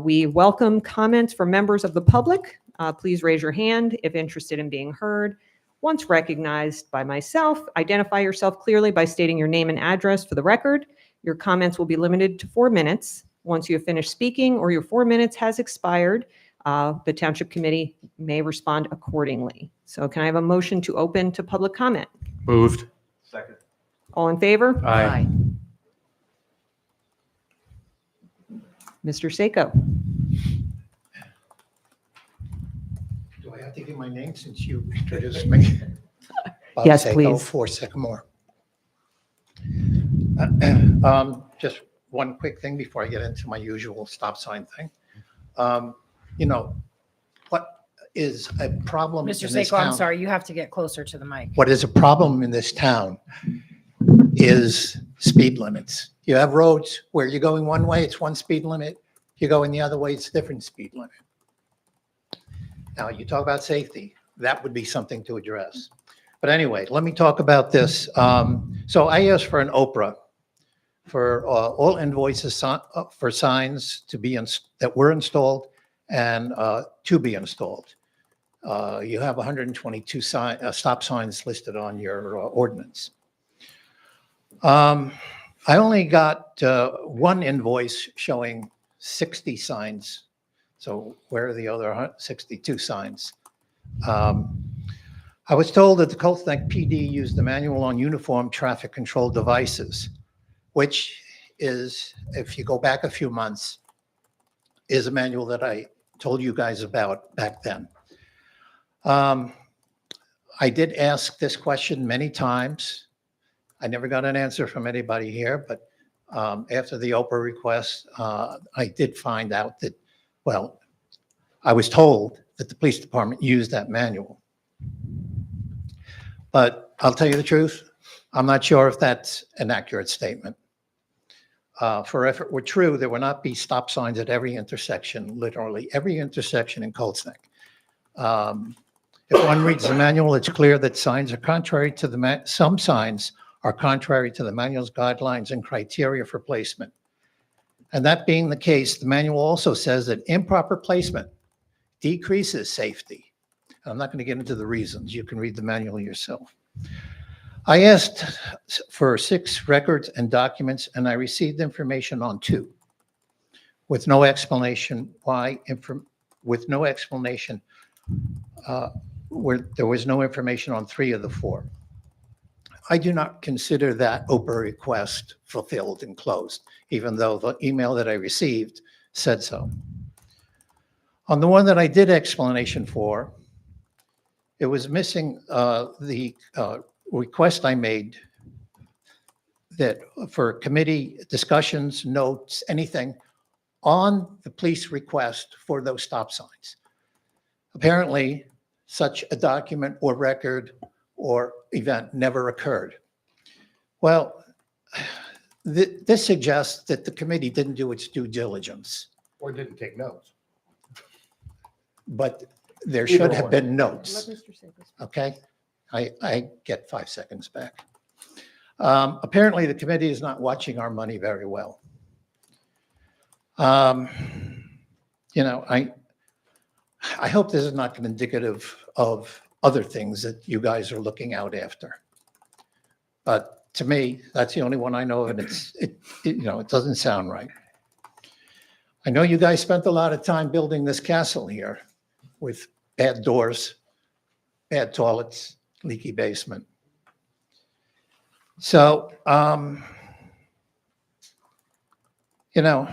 S1: We welcome comments from members of the public. Please raise your hand if interested in being heard. Once recognized by myself, identify yourself clearly by stating your name and address for the record. Your comments will be limited to 4 minutes. Once you have finished speaking or your 4 minutes has expired, the Township Committee may respond accordingly. So can I have a motion to open to public comment?
S5: Moved.
S2: Second.
S1: All in favor?
S5: Aye.
S1: Mr. Sako.
S12: Do I have to give my name since you introduced me? Bob
S1: Yes,
S12: Sako,
S1: please.
S12: 4 Sycamore. Just one quick thing before I get into my usual stop sign thing. What is a problem in
S4: Mr.
S12: this
S4: Sako, I'm
S12: town?
S4: sorry, you have to get closer to the mic.
S12: What is a problem in this town is speed limits. You have roads where you're going one way, it's one speed limit. You're going the other way, it's a different speed limit. Now, you talk about safety, that would be something to address. But anyway, let me talk about this. So I asked for an Oprah for all invoices for signs to be that were installed and to be installed. You have 122 stop signs listed on your ordinance. I only got one invoice showing 60 signs. So where are the other 62 signs? I was told that the Colts Neck PD used the manual on uniform traffic control devices, which is, if you go back a few months, is a manual that I told you guys about back then. I did ask this question many times. I never got an answer from anybody here, but after the Oprah request, I did find out that, well, I was told that the police department used that manual. But I'll tell you the truth, I'm not sure if that's an accurate statement. For if it were true, there would not be stop signs at every intersection, literally every intersection in Colts Neck. If one reads the manual, it's clear that signs are contrary to the, some signs are contrary to the manual's guidelines and criteria for placement. And that being the case, the manual also says that improper placement decreases safety. I'm not going to get into the reasons. You can read the manual yourself. I asked for 6 records and documents, and I received information on 2, with no explanation why. With no explanation, where there was no information on 3 of the 4. I do not consider that Oprah request fulfilled and closed, even though the email that I received said so. On the one that I did explanation for, it was missing the request I made that for committee discussions, notes, anything on the police request for those stop signs. Apparently, such a document or record or event never occurred. Well, this suggests that the committee didn't do its due diligence,
S7: Or didn't take notes.
S12: but there
S7: Either
S12: should have
S7: one.
S12: been notes. Okay, I get 5 seconds back. Apparently, the committee is not watching our money very well. You know, I hope this is not indicative of other things that you guys are looking out after. But to me, that's the only one I know of, and it doesn't sound right. I know you guys spent a lot of time building this castle here with bad doors, bad toilets, leaky basement. So, you know,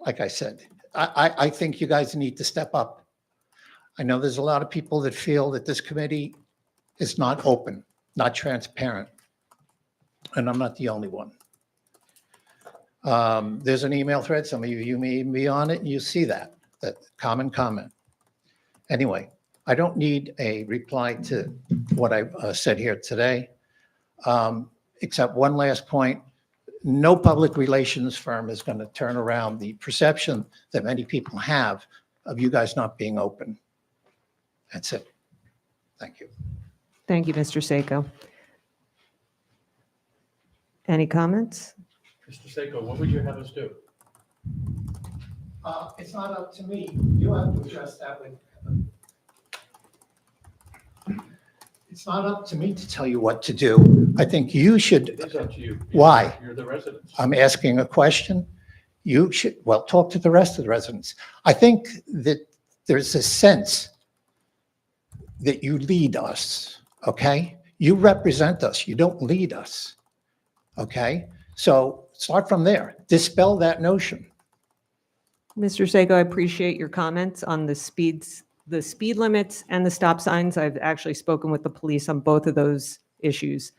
S12: like I said, I think you guys need to step up. I know there's a lot of people that feel that this committee is not open, not transparent, and I'm not the only one. There's an email thread. Some of you may be on it and you see that common comment. Anyway, I don't need a reply to what I said here today, except one last point. No public relations firm is going to turn around the perception that many people have of you guys not being open. That's it. Thank you.
S1: Thank you, Mr. Seiko. Any comments?
S5: Mr. Seiko, what would you have us do?
S12: It's not up to me. You have to address that with. It's not up to me to tell you what to do. I think you should.
S5: It is up to you.
S12: Why?
S5: You're the residents.
S12: I'm asking a question. You should, well, talk to the rest of the residents. I think that there's a sense that you lead us, okay? You represent us. You don't lead us, okay? So start from there. Dispel that notion.
S1: Mr. Seiko, I appreciate your comments on the speed limits and the stop signs. I've actually spoken with the police on both of those issues.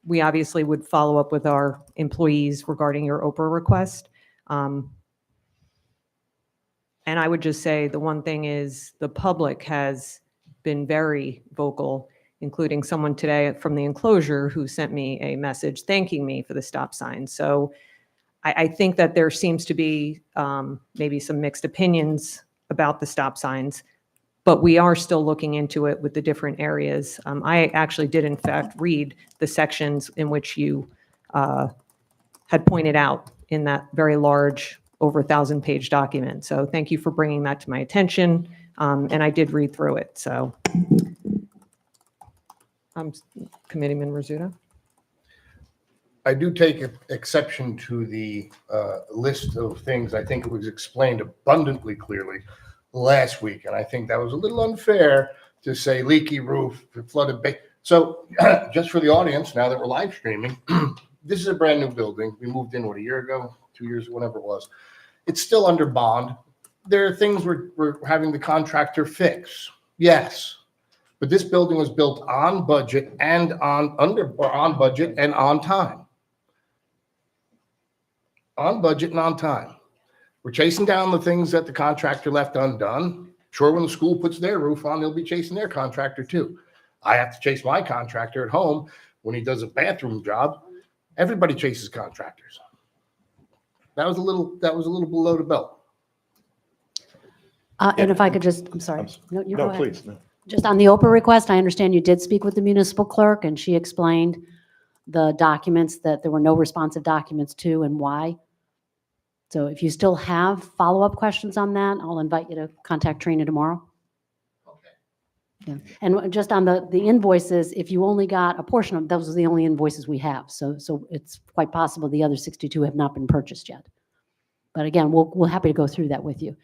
S1: We obviously would follow up with our employees regarding your Oprah request. And I would just say the one thing is the public has been very vocal, including someone today from the enclosure who sent me a message thanking me for the stop sign. So I think that there seems to be maybe some mixed opinions about the stop signs, but we are still looking into it with the different areas. I actually did, in fact, read the sections in which you had pointed out in that very large, over 1,000-page document. So thank you for bringing that to my attention, and I did read through it. So, Committeeman Rizzuto?
S7: I do take exception to the list of things. I think it was explained abundantly clearly last week, and I think that was a little unfair to say leaky roof, flooded bay. So just for the audience, now that we're live streaming, this is a brand new building. We moved in, a year ago, 2 years, whatever it was. It's still under bond. There are things we're having the contractor fix. Yes. But this building was built on budget and on budget and on time. On budget and on time. We're chasing down the things that the contractor left undone. Sure, when the school puts their roof on, they'll be chasing their contractor too. I have to chase my contractor at home when he does a bathroom job. Everybody chases contractors. That was a little below the belt.
S3: And if I could just, I'm sorry. No, you go
S11: No,
S3: ahead.
S11: please. No.
S3: Just on the Oprah request, I understand you did speak with the municipal clerk, and she explained the documents that there were no responsive documents to and why. So if you still have follow-up questions on that, I'll invite you to contact Trina tomorrow.
S12: Okay.
S3: Yeah. And just on the invoices, if you only got a portion of, those are the only invoices we have. So it's quite possible the other 62 have not been purchased yet. But again, we're happy to go through that with you.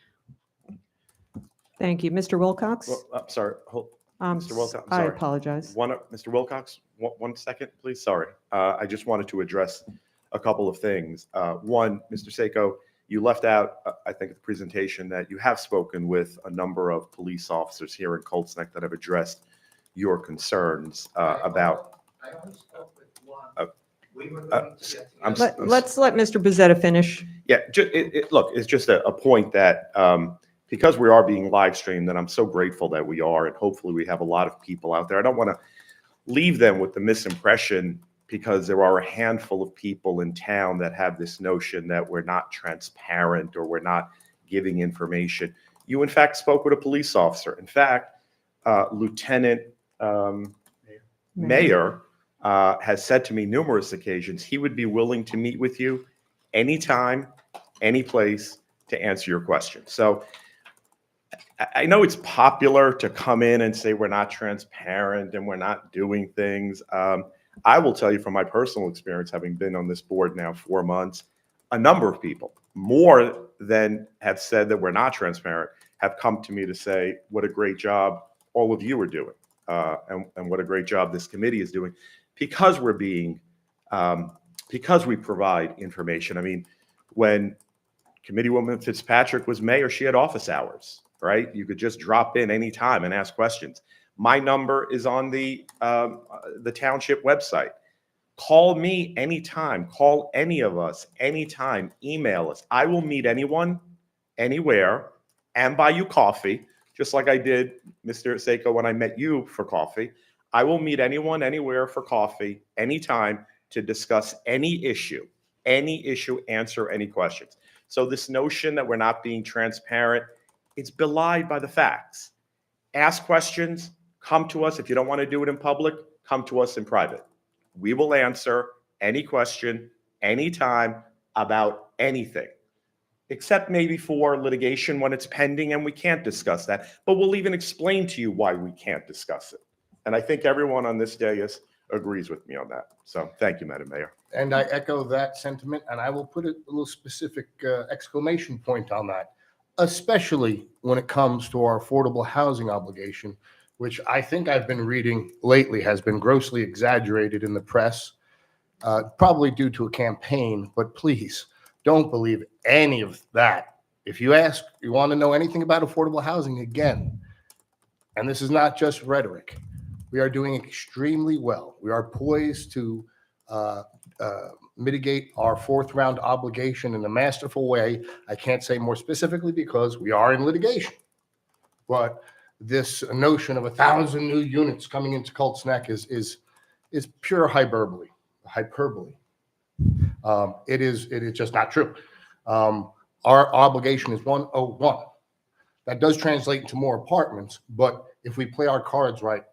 S1: Thank you. Mr. Wilcox?
S11: Well, I'm sorry. Mr. Wilcox, I'm
S1: I
S11: sorry.
S1: apologize.
S11: Mr. Wilcox, one second, please. Sorry. I just wanted to address a couple of things. One, Mr. Seiko, you left out, I think, at the presentation that you have spoken with a number of police officers here in Colts Neck that have addressed your concerns about.
S12: I only spoke with one. We were going to get
S11: I'm
S12: together.
S1: Let's let Mr. Bezzetta finish.
S11: Yeah, look, it's just a point that because we are being live streamed, and I'm so grateful that we are, and hopefully we have a lot of people out there. I don't want to leave them with the misimpression, because there are a handful of people in town that have this notion that we're not transparent or we're not giving information. You, in fact, spoke with a police officer. In fact, Lieutenant Mayor has said to me numerous occasions he would be willing to meet with you anytime, any place to answer your question. So I know it's popular to come in and say we're not transparent and we're not doing things. I will tell you from my personal experience, having been on this board now 4 months, a number of people, more than have said that we're not transparent, have come to me to say what a great job all of you are doing, and what a great job this committee is doing, because we're being, because we provide information. I mean, when Committeewoman Fitzpatrick was mayor, she had office hours, right? You could just drop in anytime and ask questions. My number is on the township website. Call me anytime. Call any of us anytime. Email us. I will meet anyone, anywhere, and buy you coffee, just like I did, Mr. Seiko, when I met you for coffee. I will meet anyone, anywhere for coffee, anytime to discuss any issue, answer any questions. So this notion that we're not being transparent, it's belied by the facts. Ask questions, come to us. If you don't want to do it in public, come to us in private. We will answer any question, anytime, about anything, except maybe for litigation when it's pending and we can't discuss that. But we'll even explain to you why we can't discuss it. And I think everyone on this dais agrees with me on that. So thank you, Madam Mayor.
S7: And I echo that sentiment, and I will put a little specific exclamation point on that, especially when it comes to our affordable housing obligation, which I think I've been reading lately has been grossly exaggerated in the press, probably due to a campaign. But please don't believe any of that. If you want to know anything about affordable housing, again, and this is not just rhetoric, we are doing extremely well. We are poised to mitigate our fourth round obligation in a masterful way. I can't say more specifically because we are in litigation. But this notion of 1,000 new units coming into Colts Neck is pure hyperbole. It is just not true. Our obligation is 101. That does translate into more apartments, but if we play our cards right,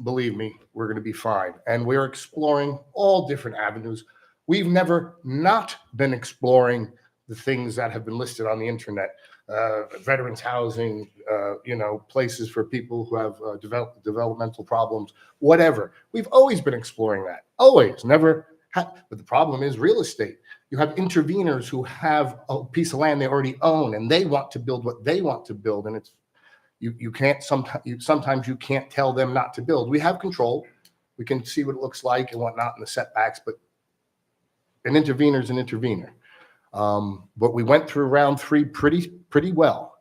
S7: believe me, we're going to be fine. And we're exploring all different avenues. We've never not been exploring the things that have been listed on the internet, veterans housing, places for people who have developmental problems, whatever. We've always been exploring that. Always, never. But the problem is real estate. You have interveners who have a piece of land they already own, and they want to build what they want to build, and it's sometimes you can't tell them not to build. We have control. We can see what it looks like and whatnot in the setbacks, but an intervener is an intervener. But we went through round 3 pretty well,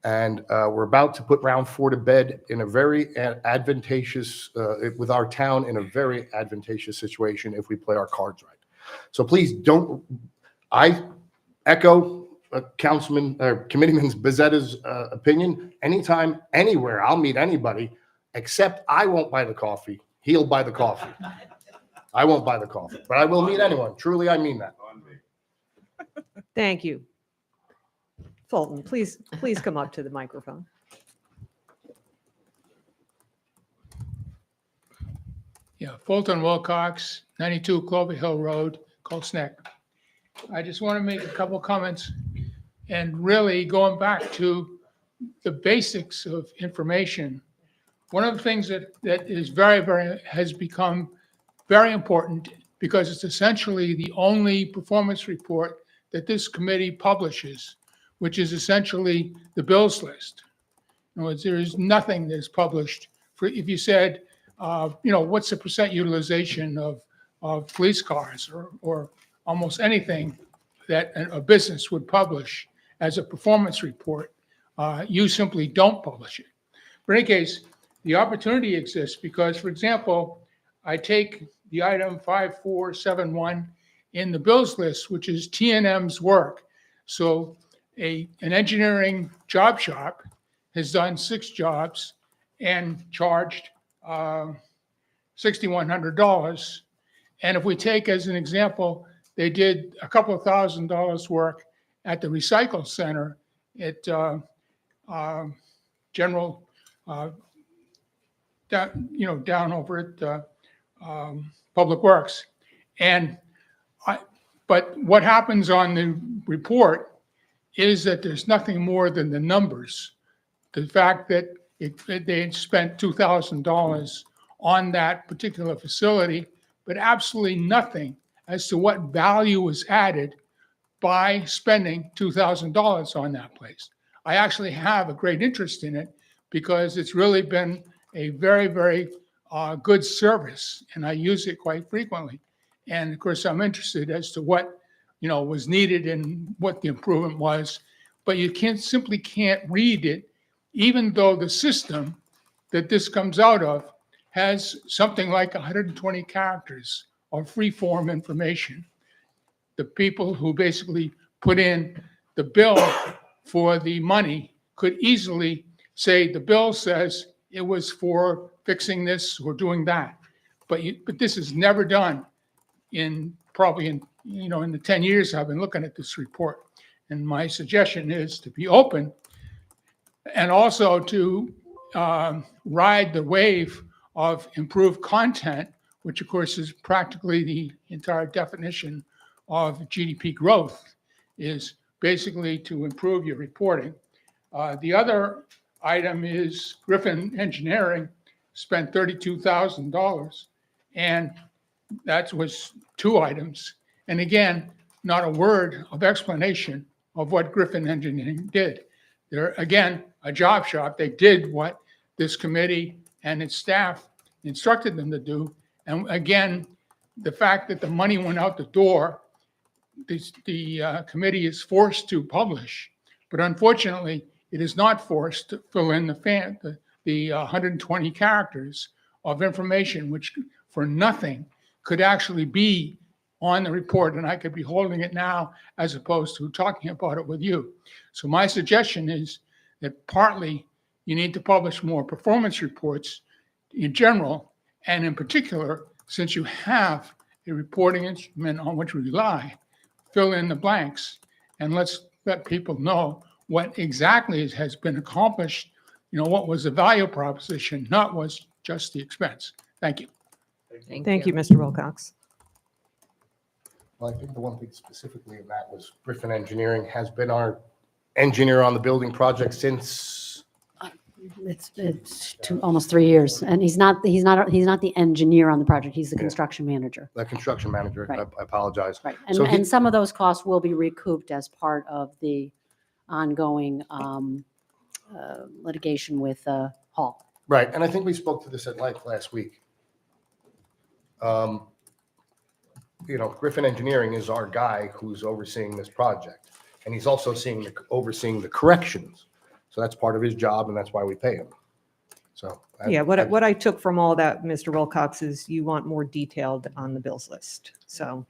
S7: and we're about to put round 4 to bed in a very advantageous, with our town in a very advantageous situation if we play our cards right. So please don't. I echo Councilman or Committeeman Bezzetta's opinion. Anytime, anywhere, I'll meet anybody, except I won't buy the coffee. He'll buy the coffee. I won't buy the coffee, but I will meet anyone. Truly, I mean that.
S1: Thank you. Fulton, please come up to the microphone.
S13: Yeah, Fulton Wilcox, 92 Clover Hill Road, Colts Neck. I just want to make a couple comments, and really going back to the basics of information. One of the things that is has become very important, because it's essentially the only performance report that this committee publishes, which is essentially the bills list. In other words, there is nothing that's published. If you said, what's the percent utilization of police cars or almost anything that a business would publish as a performance report, you simply don't publish it. But in any case, the opportunity exists because, for example, I take the item 5471 in the bills list, which is T&M's work. So an engineering job shop has done 6 jobs and charged $6,100. And if we take as an example, they did a couple of $1,000 work at the recycle center at General, down over at Public Works. But what happens on the report is that there's nothing more than the numbers. The fact that they had spent $2,000 on that particular facility, but absolutely nothing as to what value was added by spending $2,000 on that place. I actually have a great interest in it because it's really been a very, very good service, and I use it quite frequently. And of course, I'm interested as to what was needed and what the improvement was. But you simply can't read it, even though the system that this comes out of has something like 120 characters of free-form information. The people who basically put in the bill for the money could easily say, the bill says it was for fixing this or doing that. But this is never done probably in the 10 years I've been looking at this report. And my suggestion is to be open and also to ride the wave of improved content, which of course is practically the entire definition of GDP growth, is basically to improve your reporting. The other item is Griffin Engineering spent $32,000, and that was 2 items. And again, not a word of explanation of what Griffin Engineering did. They're, again, a job shop. They did what this committee and its staff instructed them to do. And again, the fact that the money went out the door, the committee is forced to publish, but unfortunately, it is not forced to fill in the 120 characters of information, which for nothing could actually be on the report, and I could be holding it now as opposed to talking about it with you. So my suggestion is that partly you need to publish more performance reports in general, and in particular, since you have a reporting instrument on which we rely, fill in the blanks, and let's let people know what exactly has been accomplished, what was the value proposition, not was just the expense. Thank you.
S1: Thank you, Mr. Wilcox.
S7: Well, I think the one thing specifically in that was Griffin Engineering has been our engineer on the building project since.
S3: It's almost 3 years, and he's not the engineer on the project. He's the construction manager.
S7: The construction manager.
S3: Right.
S7: I apologize.
S3: Right,
S7: So
S3: and some of those costs will be recouped as part of the ongoing litigation with Hall.
S7: Right, and I think we spoke to this at length last week. Griffin Engineering is our guy who's overseeing this project, and he's also overseeing the corrections. So that's part of his job, and that's why we pay him. So
S1: Yeah, what I took from all that, Mr. Wilcox, is you want more detailed on the bills list. So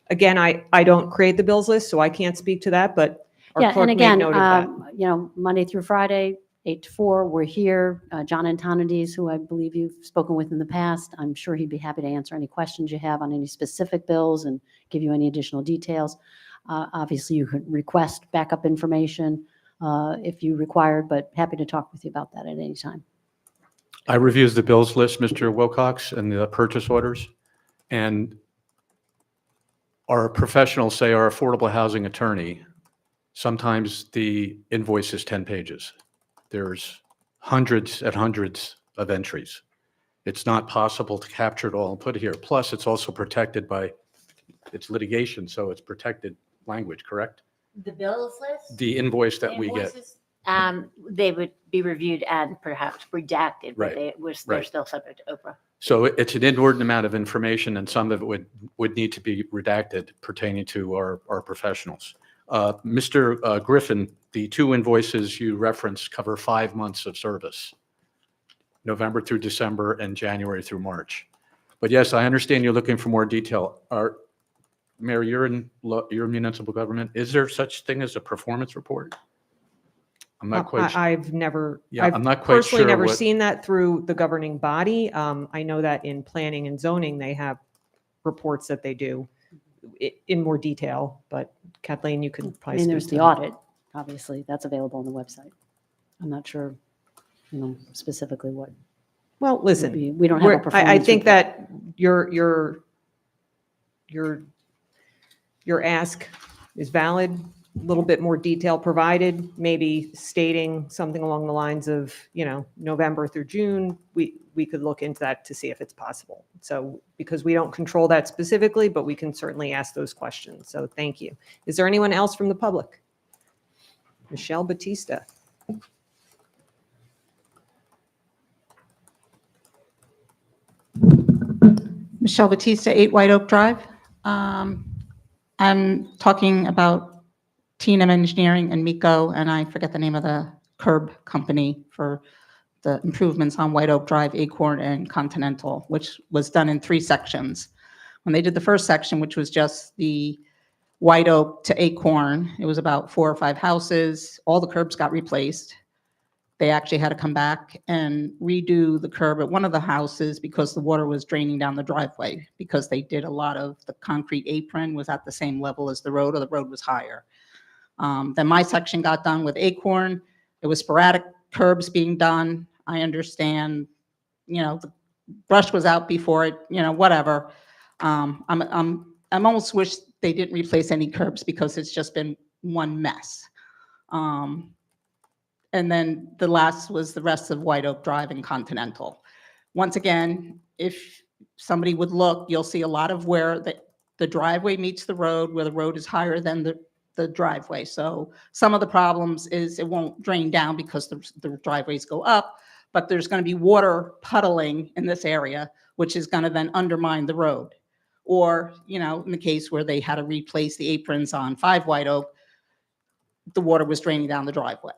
S1: again, I don't create the bills list, so I can't speak to that, but our
S3: Yeah,
S1: clerk
S3: and
S1: made
S3: again,
S1: note of that.
S3: Monday through Friday, 8 to 4, we're here. John Antonides, who I believe you've spoken with in the past, I'm sure he'd be happy to answer any questions you have on any specific bills and give you any additional details. Obviously, you could request backup information if you required, but happy to talk with you about that at any time.
S5: I reviews the bills list, Mr. Wilcox, and the purchase orders. And our professionals say our affordable housing attorney, sometimes the invoice is 10 pages. There's hundreds and hundreds of entries. It's not possible to capture it all and put it here. Plus, it's also protected by, it's litigation, so it's protected language, correct?
S14: The bills list?
S5: The invoice that we get.
S14: Invoices, they would be reviewed and perhaps redacted, but
S5: Right,
S14: they're
S5: right.
S14: still subject to Oprah.
S5: So it's an inordinate amount of information, and some of it would need to be redacted pertaining to our professionals. Mr. Griffin, the 2 invoices you referenced cover 5 months of service, November through December and January through March. But yes, I understand you're looking for more detail. Mayor, you're in municipal government. Is there such thing as a performance report? I'm not quite.
S1: I've never,
S5: Yeah,
S1: I've
S5: I'm not quite
S1: personally
S5: sure
S1: never
S5: what-
S1: seen that through the governing body. I know that in planning and zoning, they have reports that they do in more detail, but Kathleen, you could
S3: I
S1: probably
S3: mean,
S1: speak
S3: there's
S1: to
S3: the
S1: that.
S3: audit, obviously, that's available on the website. I'm not sure, specifically what.
S1: Well, listen,
S3: We don't have a
S1: I
S3: performance
S1: think
S3: report.
S1: that your ask is valid, a little bit more detail provided, maybe stating something along the lines of, November through June, we could look into that to see if it's possible. So, because we don't control that specifically, but we can certainly ask those questions. So thank you. Is there anyone else from the public? Michelle Batista.
S10: Michelle Batista, 8 White Oak Drive. I'm talking about T&M Engineering and MECO, and I forget the name of the curb company for the improvements on White Oak Drive, Acorn, and Continental, which was done in 3 sections. When they did the first section, which was just the White Oak to Acorn, it was about 4 or 5 houses. All the curbs got replaced. They actually had to come back and redo the curb at one of the houses because the water was draining down the driveway, because they did a lot of the concrete apron was at the same level as the road, or the road was higher. Then my section got done with Acorn. It was sporadic curbs being done. I understand, the brush was out before it, whatever. I'm almost wish they didn't replace any curbs because it's just been one mess. And then the last was the rest of White Oak Drive and Continental. Once again, if somebody would look, you'll see a lot of where the driveway meets the road, where the road is higher than the driveway. So some of the problems is it won't drain down because the driveways go up, but there's going to be water puddling in this area, which is going to then undermine the road. Or, in the case where they had to replace the aprons on 5 White Oak, the water was draining down the driveway.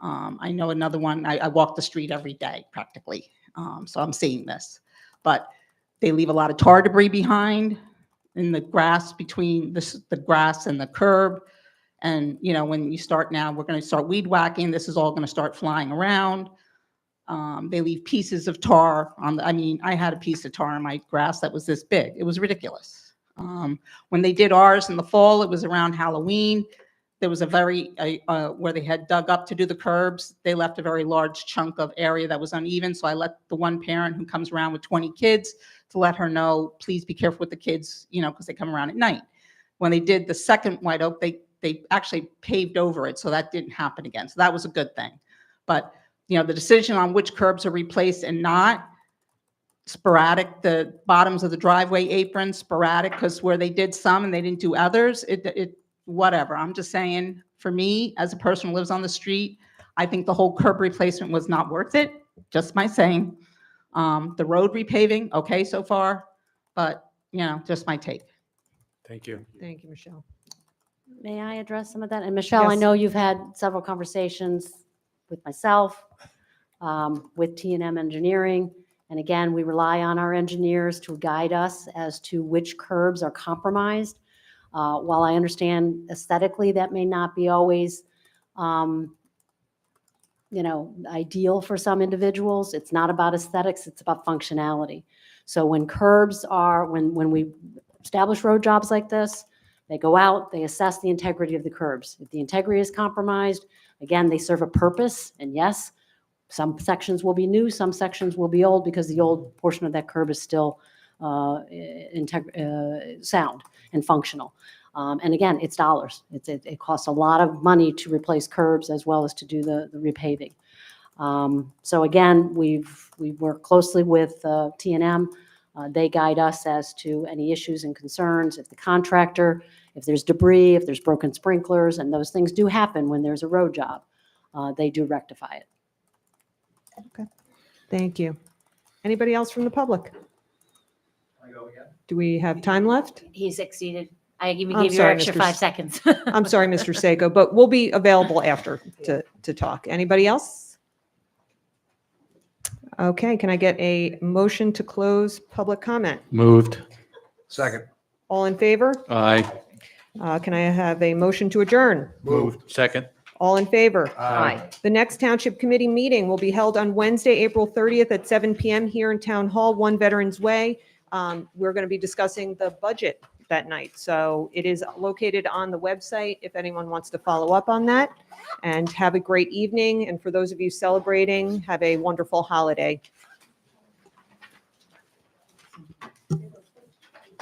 S10: I know another one, I walk the street every day practically, so I'm seeing this. But they leave a lot of tar debris behind in the grass between the grass and the curb. And, when you start now, we're going to start weed whacking. This is all going to start flying around. They leave pieces of tar on I had a piece of tar on my grass that was this big. It was ridiculous. When they did ours in the fall, it was around Halloween. There was where they had dug up to do the curbs. They left a very large chunk of area that was uneven. So I let the one parent who comes around with 20 kids to let her know, please be careful with the kids, because they come around at night. When they did the second White Oak, they actually paved over it. So that didn't happen again. So that was a good thing. But, the decision on which curbs are replaced and not, sporadic, the bottoms of the driveway aprons, sporadic, because where they did some and they didn't do others, whatever. I'm just saying, for me, as a person who lives on the street, I think the whole curb replacement was not worth it. Just my saying. The road repaving, okay so far, but, just my take.
S5: Thank you.
S1: Thank you, Michelle.
S3: May I address some of that? And Michelle, I
S1: Yes.
S3: know you've had several conversations with myself, with T&M Engineering. And again, we rely on our engineers to guide us as to which curbs are compromised. While I understand aesthetically that may not be always, ideal for some individuals, it's not about aesthetics, it's about functionality. So when when we establish road jobs like this, they go out, they assess the integrity of the curbs. If the integrity is compromised, again, they serve a purpose. And yes, some sections will be new, some sections will be old because the old portion of that curb is still sound and functional. And again, it's dollars. It costs a lot of money to replace curbs as well as to do the repaving. So again, we work closely with T&M. They guide us as to any issues and concerns. If the contractor, if there's debris, if there's broken sprinklers, and those things do happen when there's a road job, they do rectify it.
S1: Okay. Thank you. Anybody else from the public? Do we have time left?
S14: He's exceeded. I even
S1: I'm
S14: gave you
S1: sorry,
S14: extra
S1: Mr.
S14: 5 seconds.
S1: I'm sorry, Mr. Seiko, but we'll be available after to talk. Anybody else? Okay, can I get a motion to close public comment?
S5: Moved.
S7: Second.
S1: All in favor?
S5: Aye.
S1: Can I have a motion to adjourn?
S5: Moved. Second.
S1: All in favor?
S7: Aye.
S1: The next Township Committee meeting will be held on Wednesday, April 30th at 7 PM here in Town Hall, 1 Veterans Way. We're going to be discussing the budget that night. So it is located on the website if anyone wants to follow up on that. And have a great evening. And for those of you celebrating, have a wonderful holiday.